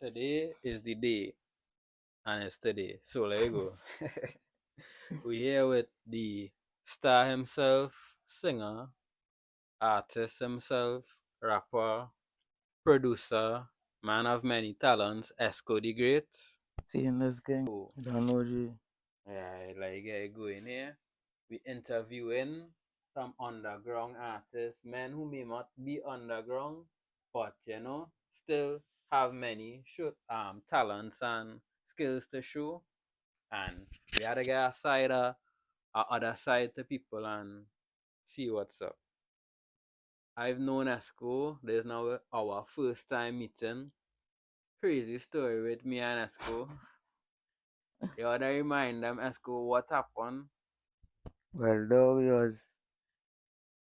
Today is the day, and it's today. So let go. We here with the star himself, singer, artist himself, rapper, producer, man of many talents, Esco the Great. Seeing this gang, Oh, I don't know G. yeah, like get going here. We interviewing some underground artists, men who may not be underground, but still have many talents and skills to show. And we had to get a other side to people and see what's up. I've known Esco. There's now our first time meeting. Crazy story with me and Esco. You wanna remind them, Esco, what happened? Well, dog, he was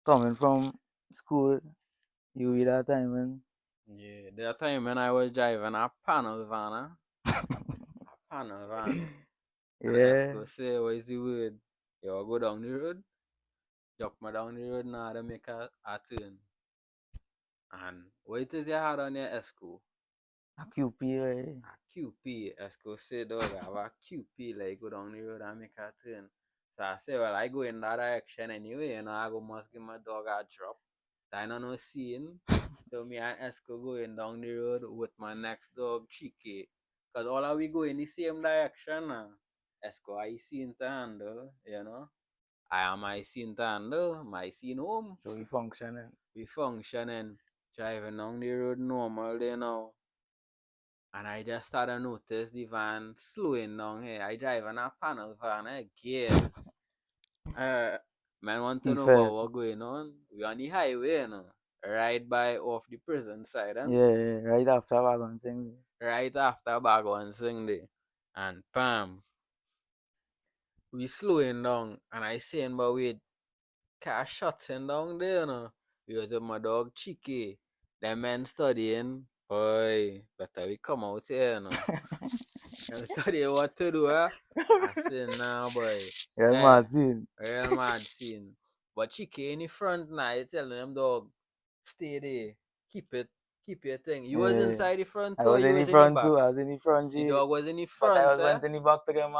coming from school, you with that time, man. Yeah, that time when I was driving a panel van, a panel van, and Yeah, Esco say, what is the word? You go down the road, drop me down the road now to make a turn. And what it is you had on your Esco? a QP, right? A QP, Esco say, dog, I have a QP, like go down the road and make a turn. So I say, well, I go in that direction anyway, I go must give my dog a drop. I don't know seeing. So me and Esco going down the road with my next dog, Chike. Cause all of we go in the same direction now. Esco, I seen to handle. I am I seen to handle, my scene home. So we functioning. We functioning, driving down the road normal day now. And I just started to notice the van slowing down here. I drive on a panel van, gears. Uh, man want to He know what felt. was going on. We on the highway. Right by off the prison side, Yeah, right after wagon sing. right after Bagon sing there. And bam, we slowing down. And I saying, but wait, car shutting down there. We was with my dog Cheeky. Them men studying. Boy, better we come out here. Them studying what to do, eh? I say, nah, boy. Yeah, Eh, Martin. real mad scene. But Cheeky in the front now, you telling them dog, stay there. Keep it. Keep your thing. You was Yeah. inside the front I too, or was you in the was in the front back? too. I was in the front, The G. dog was in the But I front, was went in the back to get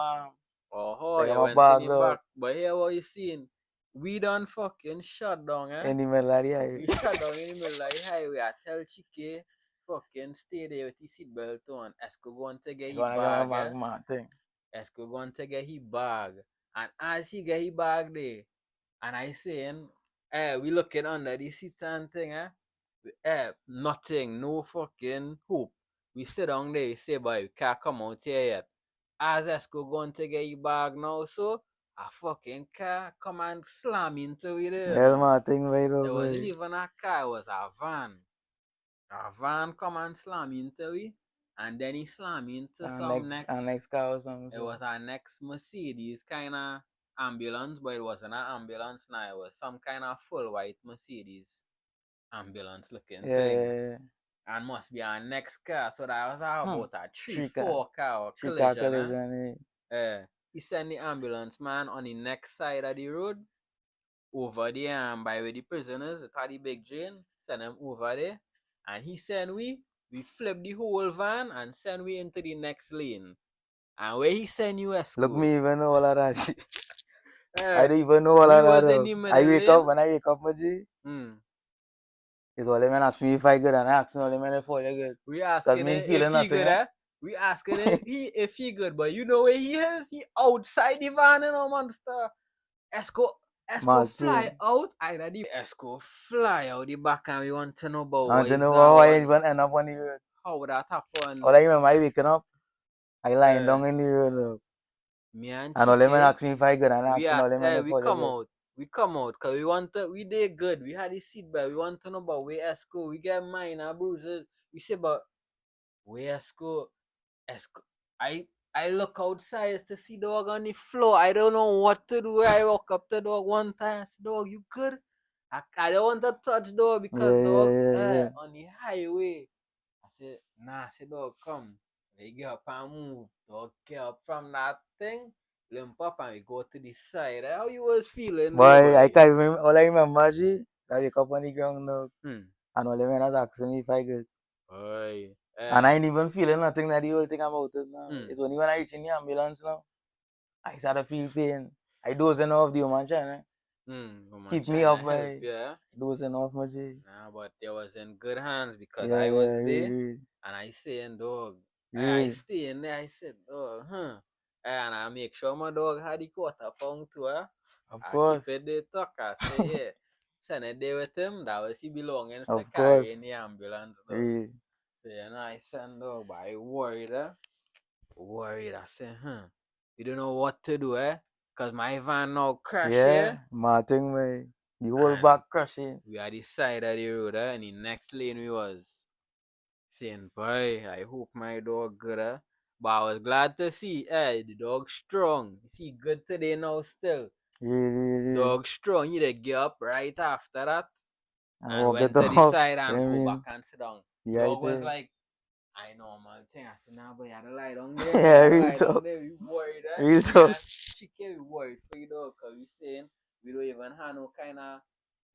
Oh, to you get my went in bag, the dog. back. But here what you seeing? We done fucking shut down, eh? In the middle of the We highway. shut down in the middle of the highway. I tell Chike, fucking stay there with his seatbelt on. Esco going to get I his gonna get my bag, bag, eh? man, thing. Esco going to get his bag. And as he get his bag there, and I saying, we looking under the seat and thing, eh? Nothing, no fucking hope. We sit down there, you say, boy, we can't come out here yet. As Esco going to get your bag now, so a fucking car come and slam into it Yeah, my thing, right It over. wasn't even a car, it was a van. A van come and slam into it, and then he slam into some Our next. next car or something. It So. was our next Mercedes kind of ambulance, but it wasn't an ambulance now. It was some kind of full white Mercedes ambulance looking thing. Yeah. And must be our next car. So that was about a three, Three car. four car Three car collision. collision, He sent the ambulance man on the next side of the road over there and by where the prisoners, it had the big drain, send him over there. And he sent we flip the whole van and send we into the next lane. And where he send you Look, Esco, me even know all of that shit. I eh, don't even know all we of that. was in the I middle wake up, lane. when I wake up, Maji, Mm. it's all them men ask me if I good, and I ask all them men if I good. We Because asking me him feeling if he nothing, good, eh? eh? We asking him if he good, but you know where he is? He outside the van, monster. Esco, Esco fly Martin. out. Either the Esco fly out the back, and we want to know about I what want to is know that how I one. even end up on the road. How that happen? All I remember, I waking up, I lying Uh, down in the road, look. Me and And all them men Chike, ask me if I good, and I we ask all ask, them men if we I come good. out. We come out because we want to, we did good. We had the seat belt. We want to know about where Esco. We get minor bruises. We say, but where Esco? Esco. I look outside to see dog on the floor. I don't know what to do. I walk up to dog one time. I say, dog, you good? I don't want to touch dog because Yeah, yeah, dog yeah, yeah. on the highway. I said, nah, I said, dog, come. We get up and move. Dog, get up from that thing. Limp up and we go to the side. How you was feeling there, Boy, I boy? can't remember, all I remember, G, I wake up on the ground, look. Hmm. And all them men asking me if I good. Boy. And I And ain't even feeling nothing that the whole thing about it now. hmm, It's only when I reach in the ambulance now, I start to feel pain. I dozing off the woman trying to woman keep me trying to up help by you, eh? dozing off my G. Nah, but they was in good hands because Yeah, I yeah, was real, there real, and I saying, dog, I real. stay in there. I said, dog, huh? And I make sure my dog had the quarter pound too, eh? Of I keep course. it there talk. I say, yeah, send it there with him. That was he belongings to Of carry in course. the ambulance, dog. Real. So, I send dog, but I worried, eh? Worried. I say, huh? You don't know what to do, eh? Because my van now crash Yeah, here Martin, my the whole and back crushing. we are the side of the road, eh? And the next lane we was saying, boy, I hope my dog good, eh? But I was glad to see, the dog strong. You see, good today now still. Real, real, real. Dog strong. You dey get up right after that And and walk it went to the off. side You know and what I go back mean? and sit down. The right Dog was there. like, I normal thing. I said, nah, but you had to lie down there. You Yeah, had to real lie down talk. there. We worried, eh? Real Me talk. and Chike, we worried for you, dog, because we saying we don't even have no kind of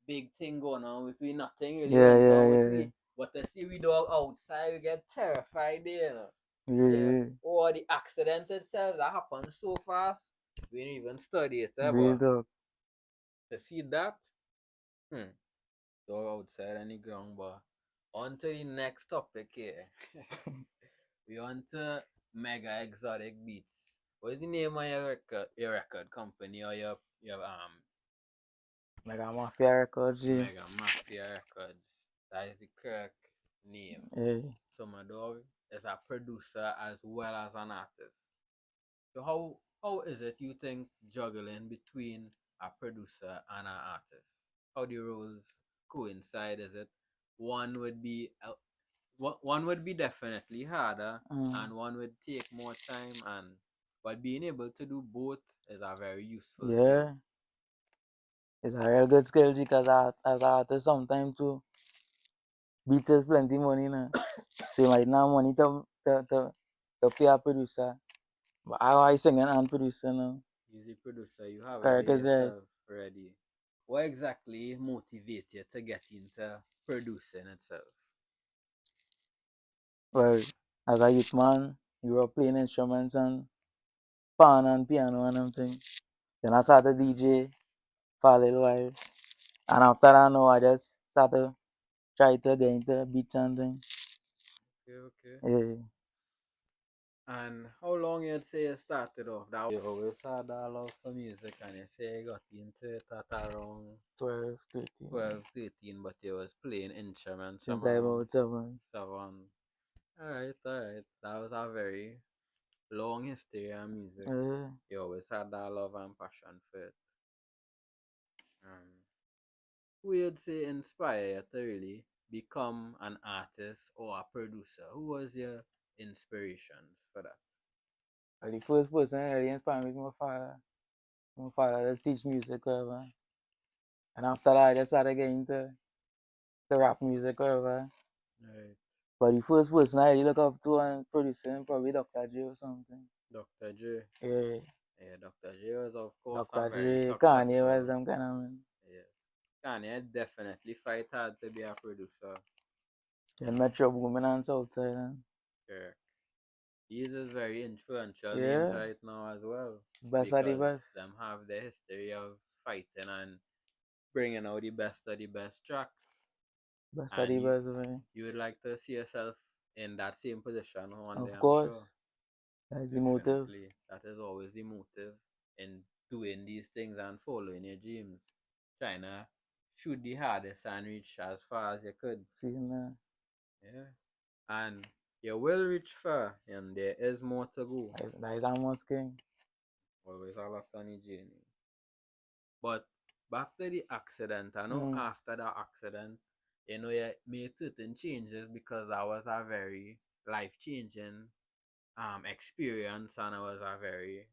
big thing going on with we. Nothing really Yeah, went yeah, on with yeah. we. But to see we dog outside, we get terrified there. You know? Yeah, See, yeah. oh, the accident itself that happened so fast. We didn't even study it, eh? Real But talk. to see that, hmm, dog outside on the ground, but on to the next topic here. We on to Mega Exotic Beats. What is the name of your record company or your Like I'm a fair record, G. Mega Mafia Records? That is the correct name. Yeah. So my dog is a producer as well as an artist. So how is it you think juggling between a producer and an artist? How the roles coincide? Is it one would be one would be definitely harder Mm. and one would take more time and but being able to do both is a very useful skill. Yeah. It's a real good skill, G, because as an artist, sometimes too, beats is plenty money now. So you might not have money to pay a producer. But I singing and producer now. Easy producer, you have it there Correct is right. yourself already. What exactly motivates you to get into producing itself? Well, as a youth man, you were playing instruments and pan and piano and everything. Then I started DJ for a little while. And after that, now I just started try to get into beats and things. Okay, okay. Yeah, And how long you'd say you started off that you always had that love for music and you say you got into it at around 12, 13. 12, 13, but you was playing instruments Since I around about 7. 7. Alright, alright. That was a very long history of music. Yeah, You always had that love and passion for it. Um, who you'd say inspire you to really become an artist or a producer? Who was your inspirations for that? well, the first person that really inspired me was my father. My father just teach music, whatever. And after that, I just started getting into the rap music, whatever. Right. But the first person I really look up to and producing probably Dr. J or something. Dr. J. Yeah, Yeah, Dr. J was of course a Dr. very J, Kanye West, successful. them kind of man. Yes. Kanye definitely fight hard to be a producer. Then Metro Boomin and Southside. And, Correct. These is very influential names yeah, right now as well best of the because best. them have the history of fighting and bringing out the best of the best tracks. Best of And the best, man. you would like to see yourself in that same position one day, Of I'm sure. course, that's the motive. Definitely. That is always the motive in doing these things and following your dreams. Trying to shoot the hardest and reach as far as you could. Seeing that. Yeah. And you will reach far and there is more to go. That is almost king. Always a lot on the journey. But back to the accident, I know Mm. after the accident, you made certain changes because that was a very life changing experience and it was a very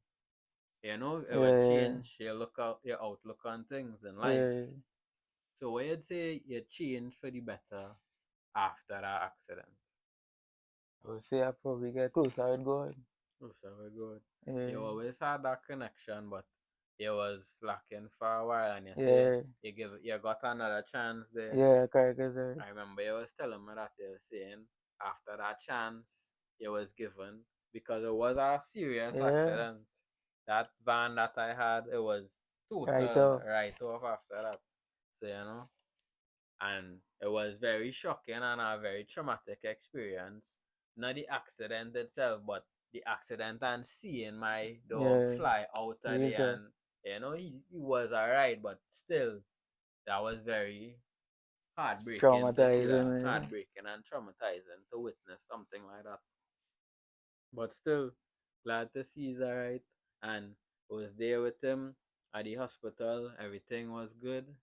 it would Yeah, change your outlook on things in life. yeah. So what you'd say you changed for the better after that accident? I would say I probably get closer with God. Oh, so very good. Yeah, You always had that connection, but it was lacking for a while, and you say yeah, you got another chance there. yeah, correct, is right. I remember you was telling me that you were saying after that chance it was given, because it was a serious Yeah. accident. That van that I had, it was Right total off. right off after that. So and it was very shocking and a very traumatic experience. Not the accident itself, but the accident and seeing my dog Yeah. fly out of Real there, tough. and he was alright, but still that was very heartbreaking to see that, Traumatizing. heartbreaking and traumatizing to witness something like that. But still, glad to see he's alright, and was there with him at the hospital. Everything was good,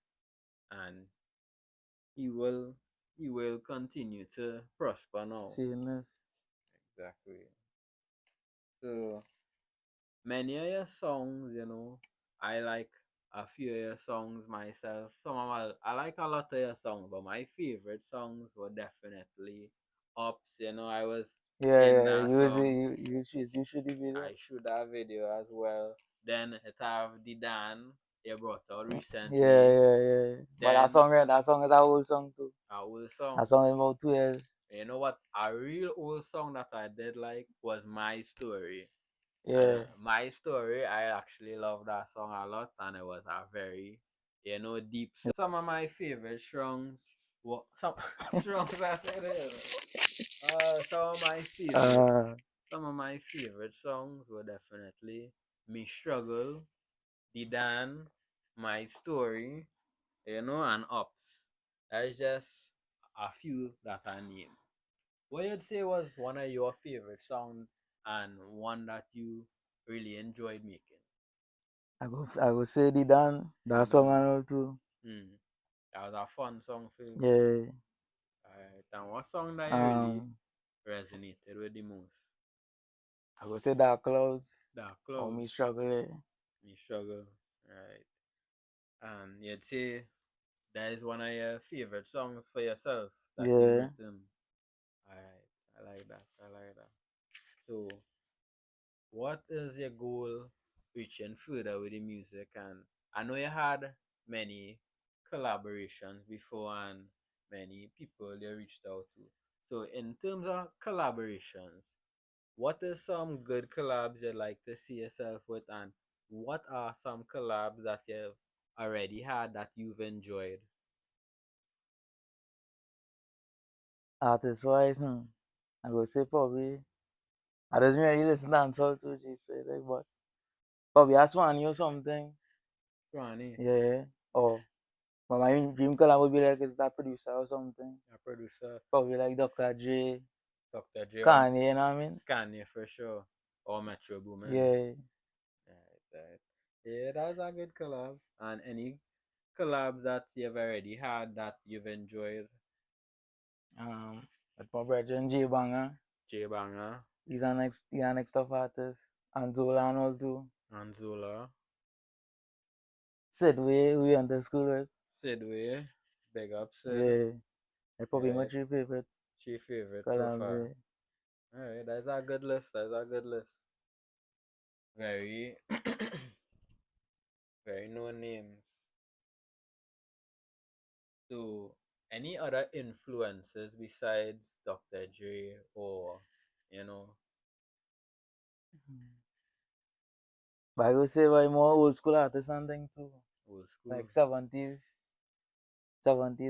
and he will he will continue to prosper now. Seeing this. Exactly. So many of your songs, I like a few of your songs myself. Some of I like a lot of your songs, but my favorite songs were definitely Ups. I was Yeah, in yeah. that song. You should the video. I should have video as well. Then it have the Dan they brought out Yeah, recently. yeah, yeah. But Then that song is a old song too. our That song. song is about 2 years. You know what? A real old song that I did like was My Story. Yeah. My Story, I actually love that song a lot, and it was a very, deep song. Some of my favorite songs, some songs I said it. Some of my favorites, Uh, some of my favorite songs were definitely Me Struggle, The Dan, My Story, and Ups. That's just a few that I named. What you'd say was one of your favorite songs and one that you really enjoyed making? I go say the Dan. The That song Dan. and all too. Mm. That was a fun song for you. Yeah. Alright. And what song that you really Um, resonated with the most? I go say Dark Clouds. Dark Or Clouds. Me Struggle. Me Struggle. Right. And you'd say that is one of your favorite songs for yourself that you've Yeah. written. Alright. I like that. I like that. So what is your goal reaching further with the music? And I know you had many collaborations before and many people you reached out to. So in terms of collaborations, what is some good collabs you'd like to see yourself with, and what are some collabs that you've already had that you've enjoyed? Artist wise, I go say probably. I don't really listen to dancehall too, G, so like, but probably I Swan you something. Ronnie, Yeah. Or but my dream collab would be like is that producer or something. a producer, Probably like Dr. Dre, Dr. J or Kanye, you know what I mean? Kanye for sure, or Metro Boomin. Yeah. Right, right. Yeah, that's a good collab. And any collabs that you've already had that you've enjoyed? With my brother J Banger. J Banger, He's our next top artist. And Zola and all too. Anzula, Sid we went to school with. Sidway, big up Sid. Yeah. They probably my Right, three favorite your favorite so collabs, far. yeah. Alright, that's a good list. That's a good list. Very, very no names. So, any other influences besides Dr. Dre or, you know, But I would say why more old school artists and things too. old school? Like seventies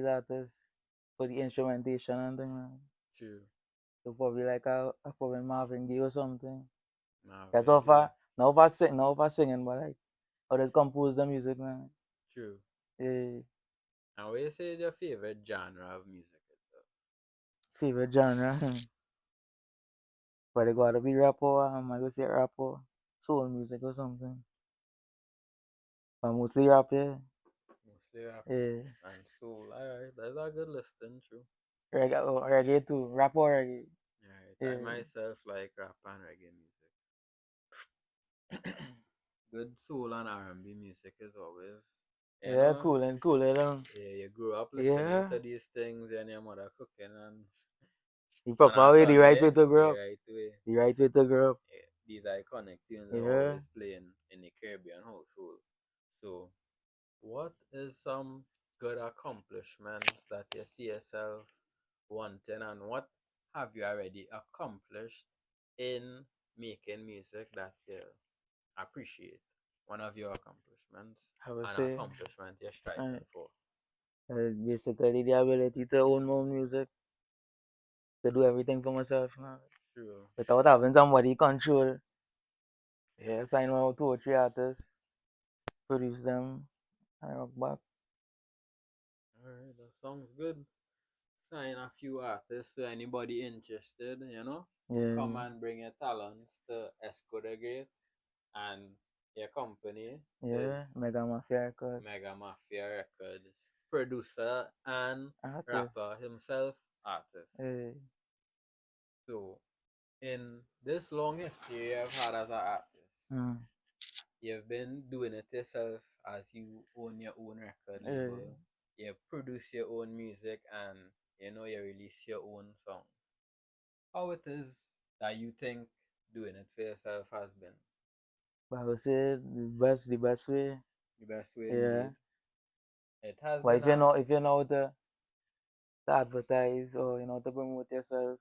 artists for the instrumentation and things. Man. True. So probably like a probably Marvin Gaye or something. That's Marvin all Gaye. far now for singing, but like how they compose the music, man. True. Yeah. And what you say is your favorite genre of music itself? Favorite genre. But it gotta be rap or I go say rap or soul music or something. But mostly rap, yeah. Mostly rap Yeah. and soul. Alright, that's a good listing, true. Reggae too. Rap or reggae. Alright, I Yeah. myself like rap and reggae music. Good soul and R&B music is always, you Yeah, know, cool and cool, you know. yeah, you grew up listening Yeah. to these things and your mother cooking and The on proper a way, the right Sunday, way to the grow up. right way. The right way to grow up. Yeah, these iconic tunes are Yeah. always playing in the Caribbean household. So, what is some good accomplishments that you see yourself wanting, and what have you already accomplished in making music that you appreciate? One of your accomplishments, I would an say, accomplishment you're striving right, for. basically the ability to own my own music, to do everything for myself now, True. without having somebody control. Yeah, sign out 2 or 3 artists, produce them, and rock back. Alright, that sounds good. Sign a few artists to anybody interested, come Yeah, and bring your talents to Esco the Great, and your company is yeah, Mega Mafia record, Mega Mafia Records, producer and artist. rapper himself, artist. Hey, So, in this long history you've had as an artist, mm, you've been doing it yourself as you own your own record hey. label, you produce your own music, and you release your own songs. How it is that you think doing it for yourself has been But I would say the best way. the best way Yeah. indeed? It has But been if you a know, if you know how to advertise or you know to promote yourself,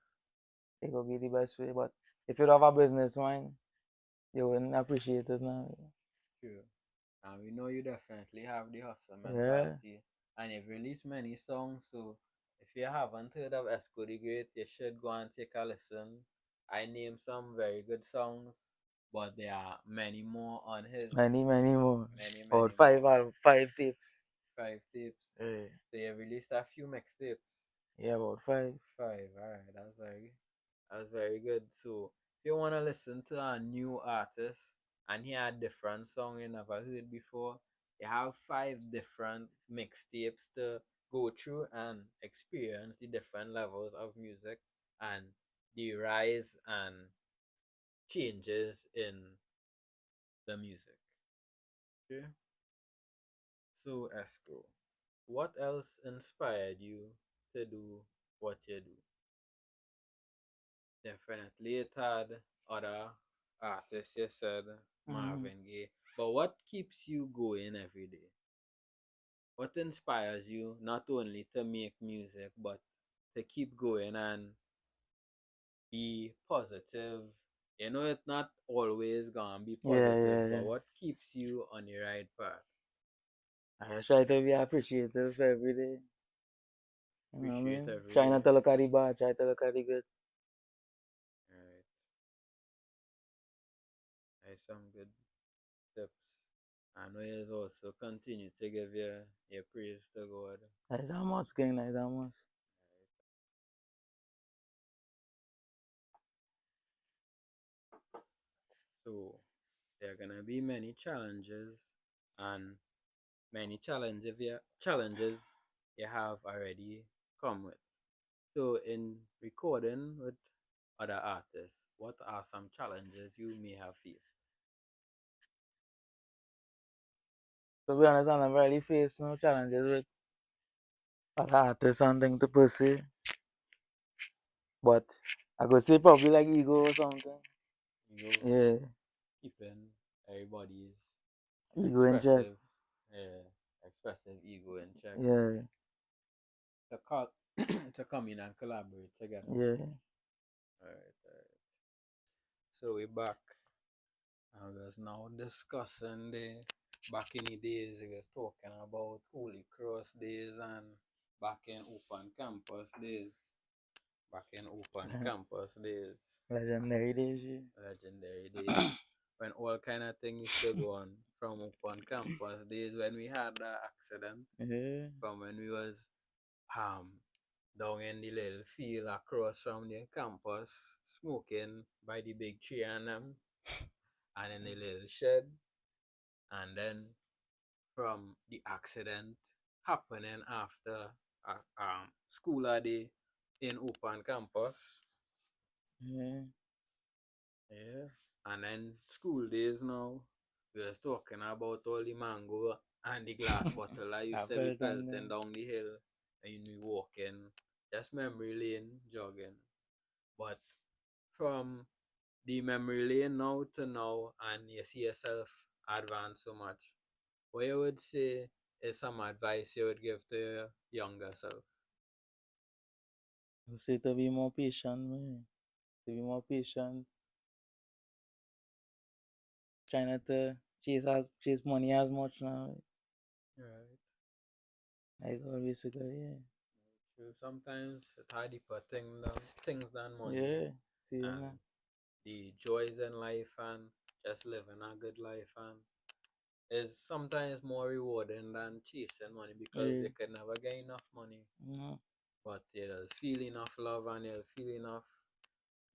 it will be the best way. But if you don't have a business mind, you wouldn't appreciate it now. true. And we know you definitely have the hustle Yeah. mentality. And you've released many songs, so if you haven't heard of Esco the Great, you should go and take a listen. I named some very good songs, but there are many more on his. Many, many more. Many, Or many five more. or five tips. Five tips. Yeah. So you released a few mixtapes. Yeah, about five. Five. Alright, that's very good. So if you wanna listen to a new artist and hear a different song you never heard before, you have five different mixtapes to go through and experience the different levels of music and the rise and changes in the music. Okay? So Esco, what else inspired you to do what you do? Definitely, it had other artists, you said, Mm. Marvin Gaye. But what keeps you going every day? What inspires you not only to make music, but to keep going and be positive? It's not always gonna be Yeah, positive, yeah, but yeah. what keeps you on the right path? I try to be appreciative every day. You know what I Appreciate mean? every Try day. not to look at the bad, try to look at the good. Alright, that's some good tips. I know you also continue to give your praise to God. That's how much, king, that's how much. So there are gonna be many challenges and many challenges you have already come with. So in recording with other artists, what are some challenges you may have faced? To be honest, I never really faced no challenges with other artists and things to pursue. But I could say probably like ego or something. You Yeah, keeping everybody's ego in check. expressive, uh, expressive ego in check Yeah, to to come in and collaborate together. yeah. All right, all right. So we're back. I was now discussing the back in the days, we was talking about Holy Cross days and back in open campus days. Back in open campus days, Legendary days. Yeah. legendary days, when all kind of things used to go on from open campus days when we had that accident, Yeah. from when we was down in the little field across from the campus, smoking by the big tree and them, and in the little shed, and then from the accident happening after school a day in open campus. Yeah. Yeah. And then school days now, we was talking about all the mango and the glass bottle I I used to be felt on pelting them. down the hill and we walking. Just memory lane jogging. But from the memory lane now to now and you see yourself advance so much, what you would say is some advice you would give to your younger self? I say to be more patient, man. To be more patient. Try not to chase money as much now. Right. That's all basically, yeah. True. Sometimes it's hard to put things than money Yeah. See you and now. the joys in life and just living a good life and is sometimes more rewarding than chasing money because Yeah. you can never get enough money, No. but you'll feel enough love and you'll feel enough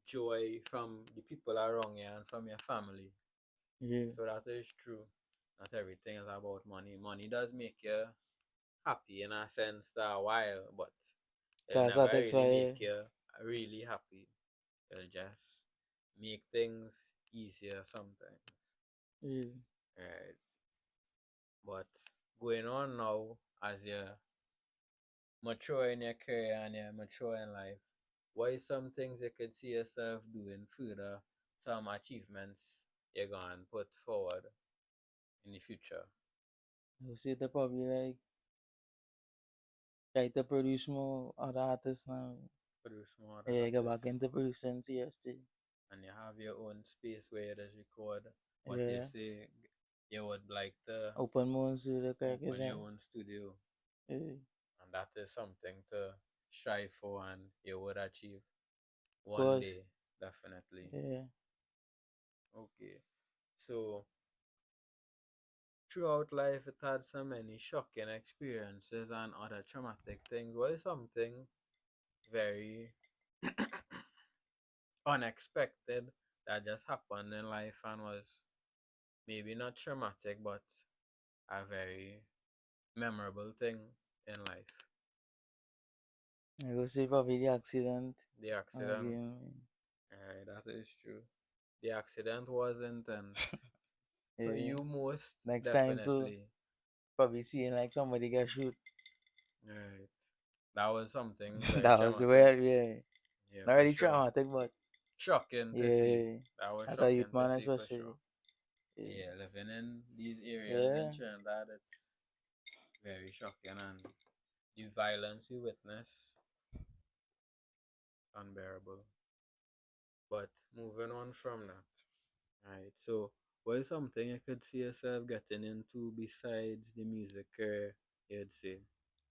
joy from the people around you and from your family. Yeah. So that is true. Not everything is about money. Money does make you happy in a sense for a while, but it'll Can't never really satisfy, yeah. make you really happy. It'll just make things easier sometimes. Yeah. Right. But going on now as you mature in your career and you mature in life, what is some things you could see yourself doing further, some achievements you're going to put forward in the future? I would say to probably like try to produce more other artists now. Produce more Yeah, go back artists, into producing CST. and you have your own space where you just record what you Yeah. say you would like to Open more into the crackers open your and own studio, yeah. and that is something to strive for and you would achieve Of one course. day, definitely. Yeah. Okay, so throughout life, it had so many shocking experiences and other traumatic things. What is something very unexpected that just happened in life and was maybe not traumatic, but a very memorable thing in life? I would say probably the accident. The accident. Again. That is true. The accident was intense. For Yeah. you, most Next time too, definitely. probably seeing like somebody get shoot. Right. That was something very That was traumatic. well, yeah. Yeah, Not for really sure. traumatic, but Shocking to see. yeah. That was As a youth shocking to man see for sure. especially. Yeah. Yeah, living in these areas in Yeah. Trinidad, it's very shocking, and the violence we witness, unbearable. But moving on from that, right? So, what is something you could see yourself getting into besides the music career? You'd say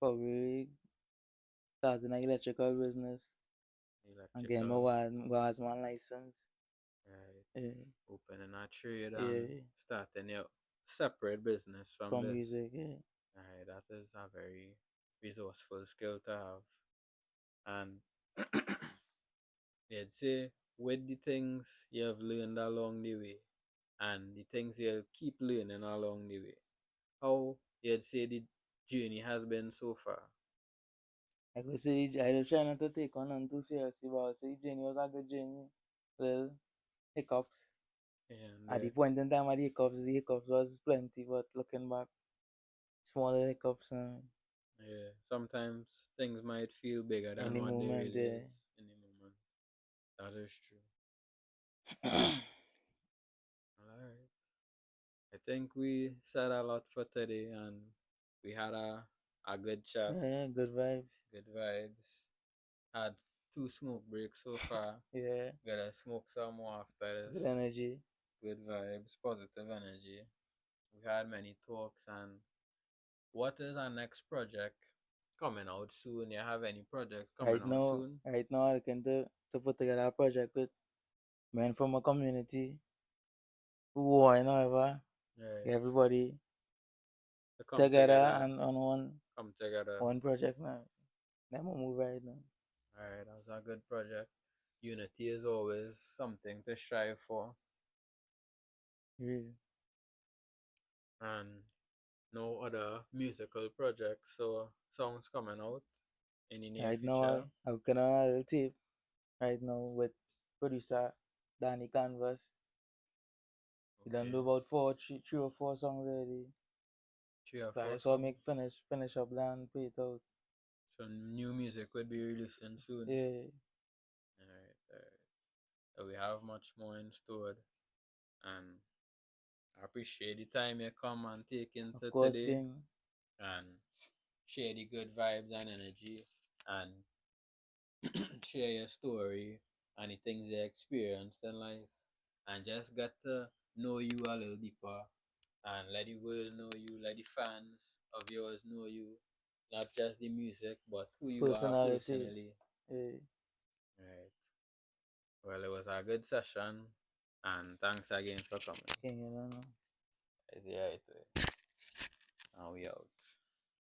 Probably starting an electrical business and getting my electrical, man license. right? Yeah. Opening a trade and Yeah. starting your separate business from From this. music, yeah. Right, that is a very resourceful skill to have. And you'd say with the things you have learned along the way and the things you'll keep learning along the way, how you'd say the journey has been so far. I could say I was trying not to take on too seriously, but I would say journey was a good journey. Well, hiccups. And At the point in time, at the hiccups was plenty, but looking back, smaller hiccups and yeah, sometimes things might feel bigger than any what they moment really there. is in the moment. That is true. Alright. I think we said a lot for today and we had a good chat, Yeah, good vibes. good vibes. Had two smoke breaks so far. Yeah, Gotta smoke some more after good this. energy. Good vibes, positive energy. We had many talks and what is our next project coming out soon? You have any projects coming out soon? Right now, I can to put together a project with men from a community who are, however, Right. everybody To come together together, and on come together. one project now. Let me move right now. Alright, that was a good project. Unity is always something to strive for. Yeah. And no other musical projects or songs coming out in the near Right now, future. I'm working on a little tape right now with producer Danny Canvas. We done do Okay. about three or four songs already. Three or So I four just want to songs. make finish up and play it out. So new music would be releasing soon. Yeah, Alright, alright. So we have much more in store and I appreciate the time you come and take of into course, today King. and share the good vibes and energy and share your story and the things you experienced in life, and just get to know you a little deeper, and let the world know you, let the fans of yours know you, not just the music, but who you are Personality. personally. Hey, Right. Well, it was a good session, and thanks again for coming. king, you know. Is it right? And we out.